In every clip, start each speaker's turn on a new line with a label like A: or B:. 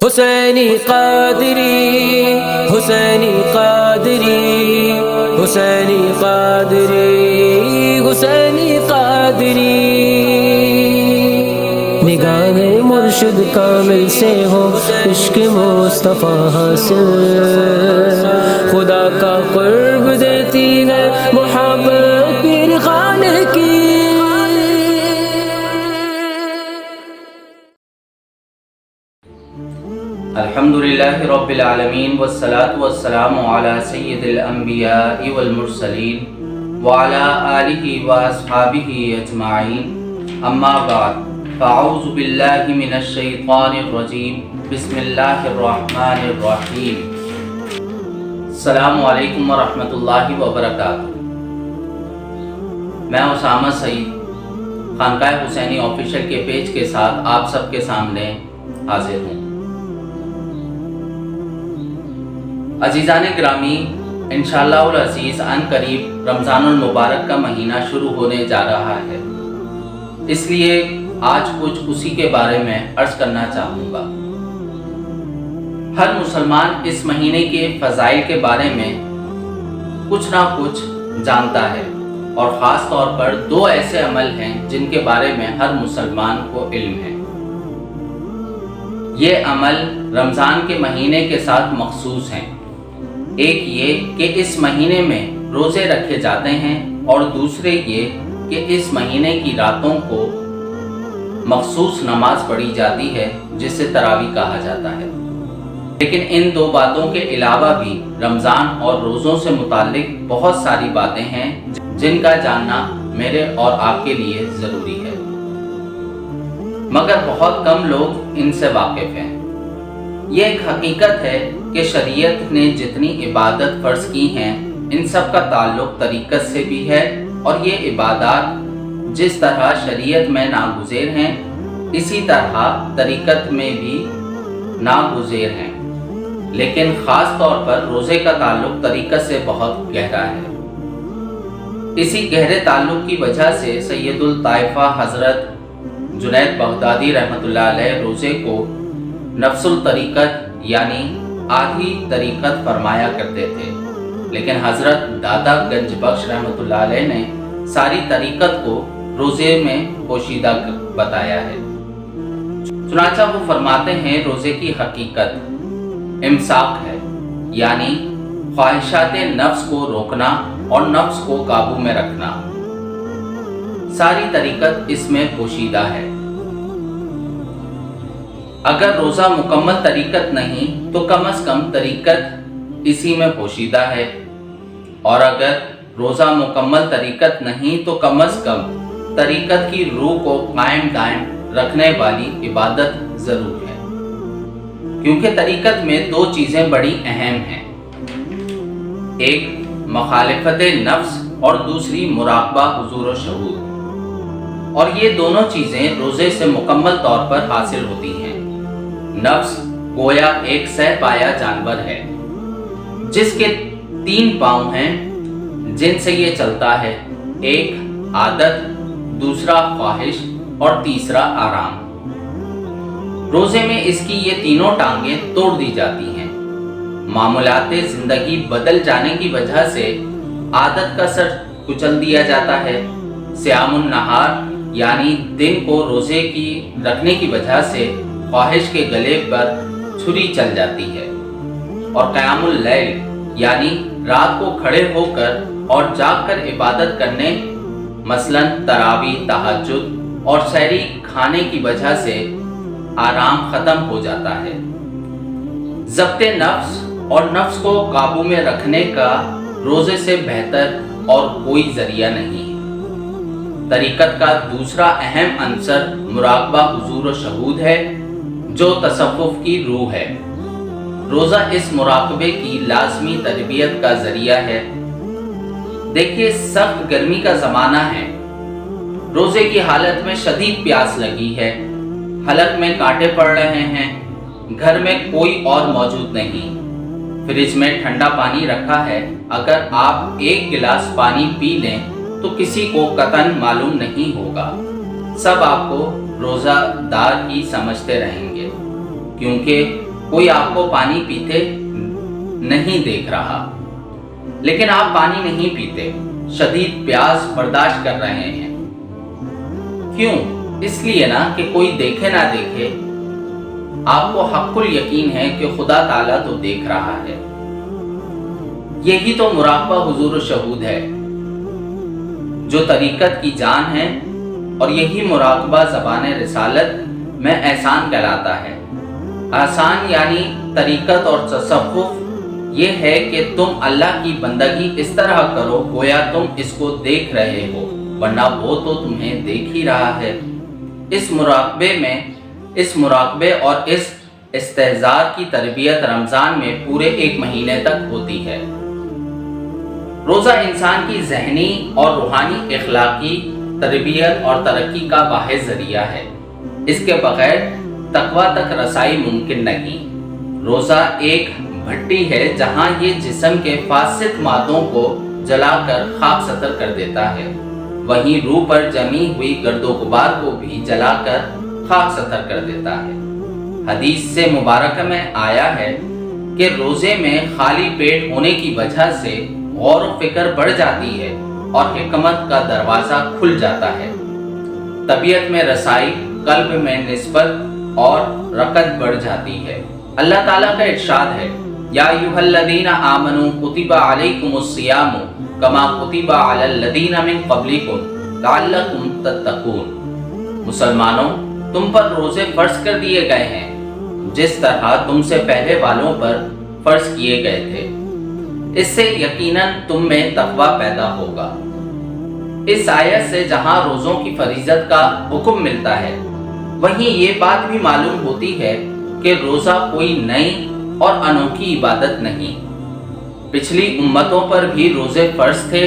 A: حسینی قادری حسینی قادری حسینی قادری حسینی قادری، نگاہ مرشد کامل سے ہو عشق مصطفیٰ حاصل، خدا کا قرب دیتی ہے محبت پیر خانے کی۔
B: الحمدللہ رب العالمین والصلاة والسلام علی سید الانبیاء والمرسلین وعلی آلہ واصحابہ اجمعین، اما بعد فاعوذ باللہ من الشیطان الرجیم، بسم اللہ الرحمن الرحیم۔ السلام علیکم ورحمۃ اللہ وبرکاتہ۔ میں اسامہ سعید خانقاہ حسینی آفیشیل کے پیج کے ساتھ آپ سب کے سامنے حاضر ہوں۔ عزیزان گرامی، انشاءاللہ العزیز ان قریب رمضان المبارک کا مہینہ شروع ہونے جا رہا ہے، اس لیے آج کچھ اسی کے بارے میں عرض کرنا چاہوں گا۔ ہر مسلمان اس مہینے کے فضائل کے بارے میں کچھ نہ کچھ جانتا ہے، اور خاص طور پر دو ایسے عمل ہیں جن کے بارے میں ہر مسلمان کو علم ہے۔ یہ عمل رمضان کے مہینے کے ساتھ مخصوص ہیں۔ ایک یہ کہ اس مہینے میں روزے رکھے جاتے ہیں، اور دوسرے یہ کہ اس مہینے کی راتوں کو مخصوص نماز پڑھی جاتی ہے جسے تراویح کہا جاتا ہے۔ لیکن ان دو باتوں کے علاوہ بھی رمضان اور روزوں سے متعلق بہت ساری باتیں ہیں جن کا جاننا میرے اور آپ کے لیے ضروری ہے، مگر بہت کم لوگ ان سے واقف ہیں۔ یہ ایک حقیقت ہے کہ شریعت نے جتنی عبادت فرض کی ہیں ان سب کا تعلق طریقت سے بھی ہے، اور یہ عبادات جس طرح شریعت میں ناگزیر ہیں اسی طرح طریقت میں بھی ناگزیر ہیں، لیکن خاص طور پر روزے کا تعلق طریقت سے بہت گہرا ہے۔ اسی گہرے تعلق کی وجہ سے سید الطائفہ حضرت جنید بغدادی رحمۃ اللہ علیہ روزے کو نفس الطریقت یعنی آدھی طریقت فرمایا کرتے تھے، لیکن حضرت دادا گنج بخش رحمۃ اللہ علیہ نے ساری طریقت کو روزے میں پوشیدہ بتایا ہے۔ چنانچہ وہ فرماتے ہیں روزے کی حقیقت امساک ہے، یعنی خواہشات نفس کو روکنا اور نفس کو قابو میں رکھنا۔ ساری طریقت اس میں پوشیدہ ہے۔ اگر روزہ مکمل طریقت نہیں تو کم از کم طریقت اسی میں پوشیدہ ہے، اور اگر روزہ مکمل طریقت نہیں تو کم از کم طریقت کی روح کو قائم دائم رکھنے والی عبادت ضرور ہے، کیونکہ طریقت میں دو چیزیں بڑی اہم ہیں، ایک مخالفت نفس اور دوسری مراقبہ حضور و شہود، اور یہ دونوں چیزیں روزے سے مکمل طور پر حاصل ہوتی ہیں۔ نفس گویا ایک سہ پایا جانور ہے جس کے 3 پاؤں ہیں جن سے یہ چلتا ہے، ایک عادت، دوسرا خواہش اور تیسرا آرام۔ روزے میں اس کی یہ تینوں ٹانگیں توڑ دی جاتی ہیں۔ معمولات زندگی بدل جانے کی وجہ سے عادت کا سر کچل دیا جاتا ہے، صیام النہار یعنی دن کو روزے کی رکھنے کی وجہ سے خواہش کے گلے پر چھری چل جاتی ہے، اور قیام اللیل یعنی رات کو کھڑے ہو کر اور جاگ کر عبادت کرنے، مثلاً تراویح، تہجد اور سحری کھانے کی وجہ سے آرام ختم ہو جاتا ہے۔ ضبط نفس اور نفس کو قابو میں رکھنے کا روزے سے بہتر اور کوئی ذریعہ نہیں ہے۔ طریقت کا دوسرا اہم عنصر مراقبہ حضور و شہود ہے، جو تصوف کی روح ہے۔ روزہ اس مراقبے کی لازمی تربیت کا ذریعہ ہے۔ دیکھیے، سخت گرمی کا زمانہ ہے، روزے کی حالت میں شدید پیاس لگی ہے، حلق میں کانٹے پڑ رہے ہیں، گھر میں کوئی اور موجود نہیں، فریج میں ٹھنڈا پانی رکھا ہے، اگر آپ 1 گلاس پانی پی لیں تو کسی کو قطعاً معلوم نہیں ہوگا، سب آپ کو روزہ دار ہی سمجھتے رہیں گے، کیونکہ کوئی آپ کو پانی پیتے نہیں دیکھ رہا، لیکن آپ پانی نہیں پیتے، شدید پیاس برداشت کر رہے ہیں۔ کیوں؟ اس لیے نا کہ کوئی دیکھے نہ دیکھے، آپ کو حق الیقین ہے کہ خدا تعالیٰ تو دیکھ رہا ہے۔ یہی تو مراقبہ حضور و شہود ہے جو طریقت کی جان ہے، اور یہی مراقبہ زبان رسالت میں احسان کہلاتا ہے۔ احسان یعنی طریقت اور تصوف یہ ہے کہ تم اللہ کی بندگی اس طرح کرو گویا تم اس کو دیکھ رہے ہو، ورنہ وہ تو تمہیں دیکھ ہی رہا ہے۔ اس مراقبے اور اس استحضار کی تربیت رمضان میں پورے 1 مہینے تک ہوتی ہے۔ روزہ انسان کی ذہنی اور روحانی اخلاقی تربیت اور ترقی کا واحد ذریعہ ہے۔ اس کے بغیر تقویٰ تک رسائی ممکن نہیں۔ روزہ ایک بھٹی ہے جہاں یہ جسم کے فاسد مادوں کو جلا کر خاک ستر کر دیتا ہے، وہیں روح پر جمی ہوئی گرد و غبار کو بھی جلا کر خاک ستر کر دیتا ہے۔ حدیث سے مبارکہ میں آیا ہے کہ روزے میں خالی پیٹ ہونے کی وجہ سے غور و فکر بڑھ جاتی ہے اور حکمت کا دروازہ کھل جاتا ہے، طبیعت میں رسائی، قلب میں نسبت اور رقت بڑھ جاتی ہے۔ اللہ تعالیٰ کا ارشاد ہے، یا ایھا الذین آمنوا کتب علیکم الصیام کما کتب علی الذین من قبلکم لعلکم تتقون۔ مسلمانوں، تم پر روزے فرض کر دیے گئے ہیں جس طرح تم سے پہلے والوں پر فرض کیے گئے تھے، اس سے یقیناً تم میں تقویٰ پیدا ہوگا۔ اس آیت سے جہاں روزوں کی فریضت کا حکم ملتا ہے، وہیں یہ بات بھی معلوم ہوتی ہے کہ روزہ کوئی نئی اور انوکھی عبادت نہیں۔ پچھلی امتوں پر بھی روزے فرض تھے،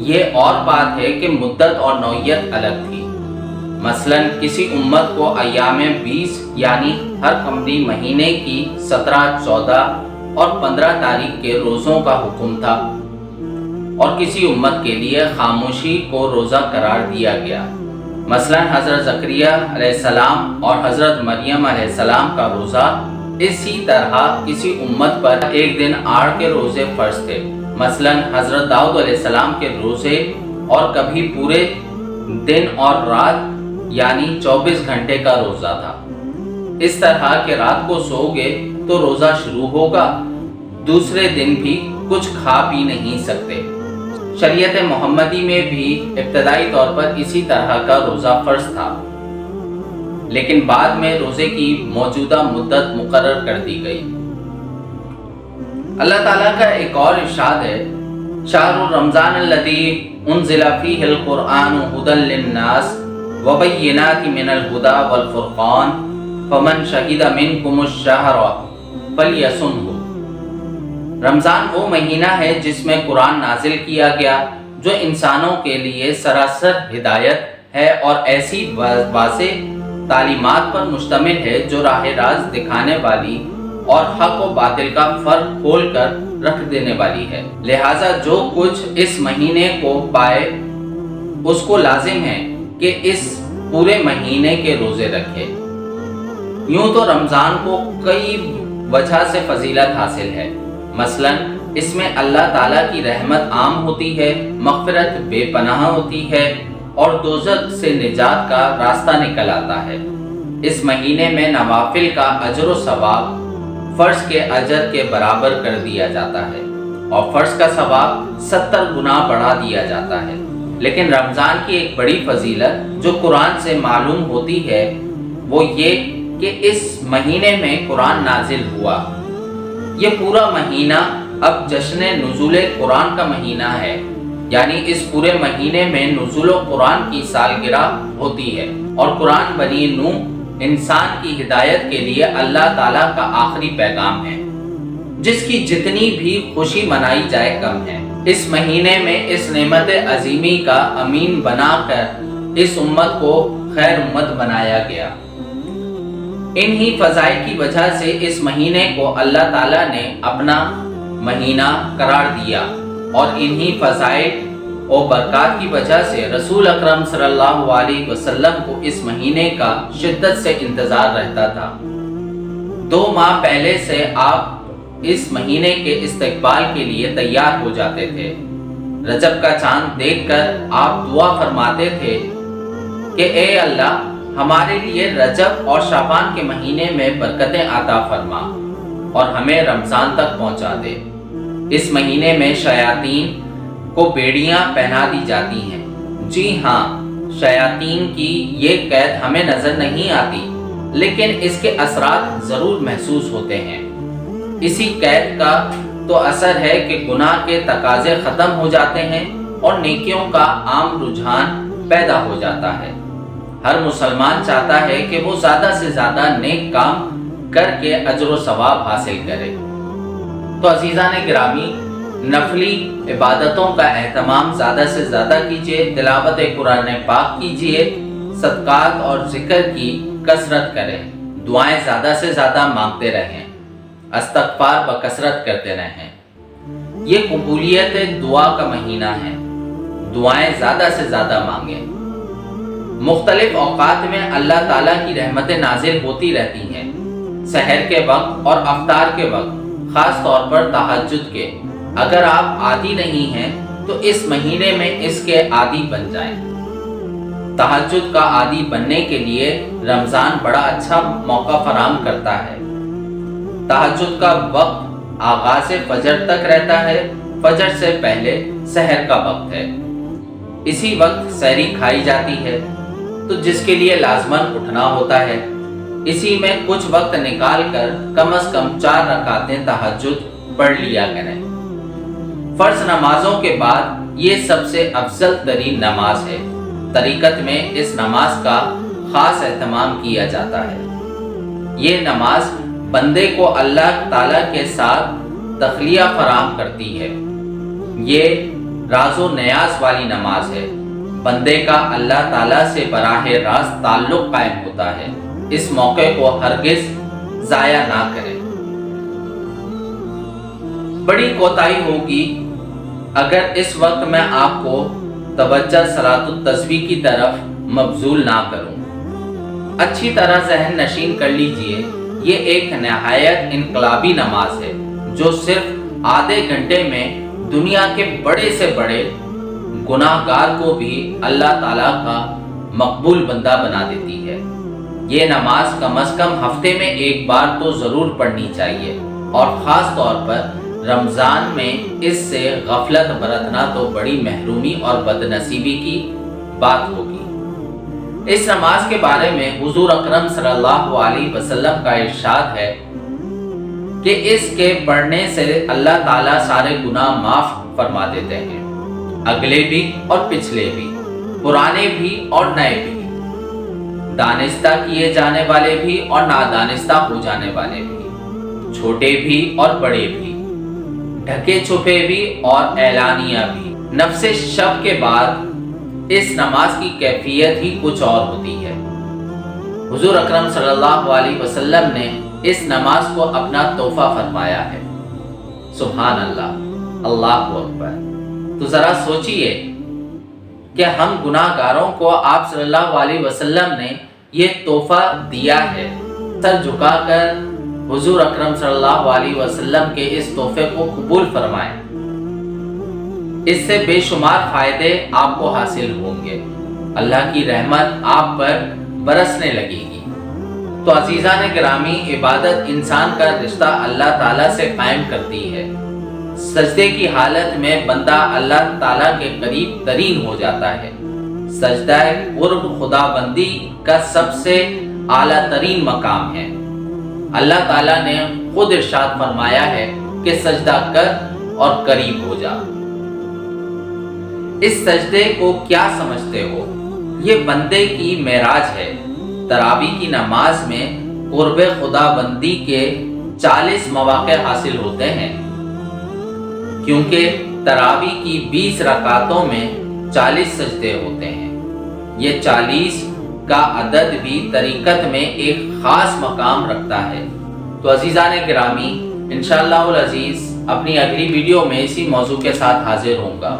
B: یہ اور بات ہے کہ مدت اور نوعیت الگ تھی۔ مثلاً کسی امت کو ایام 20 یعنی ہر قمری مہینے کی 17، 14 اور 15 تاریخ کے روزوں کا حکم تھا، اور کسی امت کے لیے خاموشی کو روزہ قرار دیا گیا۔ مثلاً حضرت زکریا علیہ السلام اور حضرت مریم علیہ السلام کا روزہ، اسی طرح کسی امت پر ایک دن آڑ کے روزے فرض تھے۔ مثلاً حضرت داؤد علیہ السلام کے روزے، اور کبھی پورے دن اور رات یعنی 24 گھنٹے کا روزہ تھا۔ اس طرح کہ رات کو سو گے تو روزہ شروع ہوگا، دوسرے دن بھی کچھ کھا پی نہیں سکتے۔ شریعت محمدی میں بھی ابتدائی طور پر اسی طرح کا روزہ فرض تھا، لیکن بعد میں روزے کی موجودہ مدت مقرر کر دی گئی۔ اللہ تعالیٰ کا ایک اور ارشاد ہے، شہر رمضان الذی انزل فیہ القرآن ھدی للناس وبینات من الھدی والفرقان فمن شہد منکم الشہر فلیصمہ۔ رمضان وہ مہینہ ہے جس میں قرآن نازل کیا گیا، جو انسانوں کے لیے سراسر ہدایت ہے اور ایسی واضح تعلیمات پر مشتمل ہے جو راہ راست دکھانے والی اور حق و باطل کا فرق کھول کر رکھ دینے والی ہے۔ لہٰذا جو کچھ اس مہینے کو پائے اس کو لازم ہے کہ اس پورے مہینے کے روزے رکھے۔ یوں تو رمضان کو کئی وجہ سے فضیلت حاصل ہے۔ مثلاً اس میں اللہ تعالیٰ کی رحمت عام ہوتی ہے، مغفرت بے پناہ ہوتی ہے، اور دوزخ سے نجات کا راستہ نکل آتا ہے۔ اس مہینے میں نوافل کا اجر و ثواب فرض کے اجر کے برابر کر دیا جاتا ہے، اور فرض کا ثواب 70 گنا بڑھا دیا جاتا ہے۔ لیکن رمضان کی ایک بڑی فضیلت جو قرآن سے معلوم ہوتی ہے وہ یہ کہ اس مہینے میں قرآن نازل ہوا۔ یہ پورا مہینہ اب جشن نزول قرآن کا مہینہ ہے، یعنی اس پورے مہینے میں نزول قرآن کی سالگرہ ہوتی ہے، اور قرآن بنی نوح انسان کی ہدایت کے لیے اللہ تعالیٰ کا آخری پیغام ہے، جس کی جتنی بھی خوشی منائی جائے کم ہے۔ اس مہینے میں اس نعمت عظیمی کا امین بنا کر اس امت کو خیر امت بنایا گیا۔ انہی فضائل کی وجہ سے اس مہینے کو اللہ تعالیٰ نے اپنا مہینہ قرار دیا، اور انہی فضائل اور برکات کی وجہ سے رسول اکرم صلی اللہ علیہ وسلم کو اس مہینے کا شدت سے انتظار رہتا تھا۔ 2 ماہ پہلے سے آپ اس مہینے کے استقبال کے لیے تیار ہو جاتے تھے۔ رجب کا چاند دیکھ کر آپ دعا فرماتے تھے کہ اے اللہ ہمارے لیے رجب اور شعبان کے مہینے میں برکتیں عطا فرما اور ہمیں رمضان تک پہنچا دے۔ اس مہینے میں شیاطین کو بیڑیاں پہنا دی جاتی ہیں۔ جی ہاں، شیاطین کی یہ قید ہمیں نظر نہیں آتی، لیکن اس کے اثرات ضرور محسوس ہوتے ہیں۔ اسی قید کا تو اثر ہے کہ گناہ کے تقاضے ختم ہو جاتے ہیں اور نیکیوں کا عام رجحان پیدا ہو جاتا ہے۔ ہر مسلمان چاہتا ہے کہ وہ زیادہ سے زیادہ نیک کام کر کے اجر و ثواب حاصل کرے۔ تو عزیزان گرامی، نفلی عبادتوں کا اہتمام زیادہ سے زیادہ کیجیے، تلاوت قرآن پاک کیجیے، صدقات اور ذکر کی کثرت کریں، دعائیں زیادہ سے زیادہ مانگتے رہیں، استغفار بکثرت کرتے رہیں۔ یہ قبولیت دعا کا مہینہ ہے، دعائیں زیادہ سے زیادہ مانگیں۔ مختلف اوقات میں اللہ تعالیٰ کی رحمتیں نازل ہوتی رہتی ہیں، سحر کے وقت اور افطار کے وقت، خاص طور پر تہجد کے۔ اگر آپ عادی نہیں ہیں تو اس مہینے میں اس کے عادی بن جائیں۔ تہجد کا عادی بننے کے لیے رمضان بڑا اچھا موقع فراہم کرتا ہے۔ تہجد کا وقت آغاز فجر تک رہتا ہے، فجر سے پہلے سحر کا وقت ہے۔ اسی وقت سحری کھائی جاتی ہے، تو جس کے لیے لازماً اٹھنا ہوتا ہے۔ اسی میں کچھ وقت نکال کر کم از کم 4 رکعتیں تہجد پڑھ لیا کریں۔ فرض نمازوں کے بعد یہ سب سے افضل ترین نماز ہے۔ طریقت میں اس نماز کا خاص اہتمام کیا جاتا ہے۔ یہ نماز بندے کو اللہ تعالیٰ کے ساتھ تخلیہ فراہم کرتی ہے۔ یہ راز و نیاز والی نماز ہے۔ بندے کا اللہ تعالیٰ سے براہ راست تعلق قائم ہوتا ہے۔ اس موقع کو ہرگز ضائع نہ کریں۔ بڑی کوتاہی ہوگی اگر اس وقت میں آپ کو توجہ صلاۃ التسبیح کی طرف مبذول نہ کروں۔ اچھی طرح ذہن نشین کر لیجئے، یہ ایک نہایت انقلابی نماز ہے جو صرف آدھے گھنٹے میں دنیا کے بڑے سے بڑے گناہ گار کو بھی اللہ تعالیٰ کا مقبول بندہ بنا دیتی ہے۔ یہ نماز کم از کم ہفتے میں ایک بار تو ضرور پڑھنی چاہیے، اور خاص طور پر رمضان میں اس سے غفلت برتنا تو بڑی محرومی اور بدنصیبی کی بات ہوگی۔ اس نماز کے بارے میں حضور اکرم صلی اللہ علیہ وسلم کا ارشاد ہے کہ اس کے پڑھنے سے اللہ تعالیٰ سارے گناہ معاف فرما دیتے ہیں، اگلے بھی اور پچھلے بھی، پرانے بھی اور نئے بھی، دانستہ کیے جانے والے بھی اور نادانستہ ہو جانے والے بھی، چھوٹے بھی اور بڑے بھی، ڈھکے چھپے بھی اور اعلانیہ بھی۔ نفس شب کے بعد اس نماز کی کیفیت ہی کچھ اور ہوتی ہے۔ حضور اکرم صلی اللہ علیہ وسلم نے اس نماز کو اپنا تحفہ فرمایا ہے۔ سبحان اللہ، اللہ اکبر۔ تو ذرا سوچئے کہ ہم گناہ گاروں کو آپ صلی اللہ علیہ وسلم نے یہ تحفہ دیا ہے۔ سر جھکا کر حضور اکرم صلی اللہ علیہ وسلم کے اس تحفے کو قبول فرمائیں۔ اس سے بے شمار فائدے آپ کو حاصل ہوں گے، اللہ کی رحمت آپ پر برسنے لگے گی۔ تو عزیزان گرامی، عبادت انسان کا رشتہ اللہ تعالیٰ سے قائم کرتی ہے۔ سجدے کی حالت میں بندہ اللہ تعالیٰ کے قریب ترین ہو جاتا ہے۔ سجدہ قرب خدا بندی کا سب سے اعلیٰ ترین مقام ہے۔ اللہ تعالیٰ نے خود ارشاد فرمایا ہے کہ سجدہ کر اور قریب ہو جا۔ اس سجدے کو کیا سمجھتے ہو؟ یہ بندے کی معراج ہے۔ تراویح کی نماز میں قرب خدا بندی کے 40 مواقع حاصل ہوتے ہیں، کیونکہ تراویح کی 20 رکعتوں میں 40 سجدے ہوتے ہیں۔ یہ 40 کا عدد بھی طریقت میں ایک خاص مقام رکھتا ہے۔ تو عزیزان گرامی، انشاءاللہ العزیز اپنی اگلی ویڈیو میں اسی موضوع کے ساتھ حاضر ہوں گا۔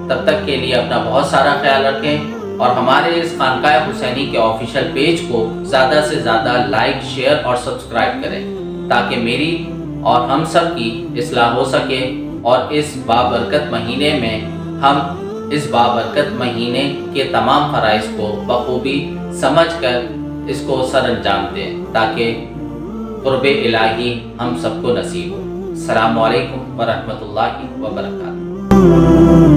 B: تب تک کے لیے اپنا بہت سارا خیال رکھیں، اور ہمارے اس خانقاہ حسینی کے آفیشیل پیج کو زیادہ سے زیادہ لائک، شیئر اور سبسکرائب کریں۔ تاکہ میری اور ہم سب کی اصلاح ہو سکے اور اس بابرکت مہینے میں ہم اس بابرکت مہینے کے تمام فرائض کو بخوبی سمجھ کر اس کو سر انجام دیں تاکہ قرب الہی ہم سب کو نصیب ہو۔ السلام علیکم ورحمۃ اللہ وبرکاتہ۔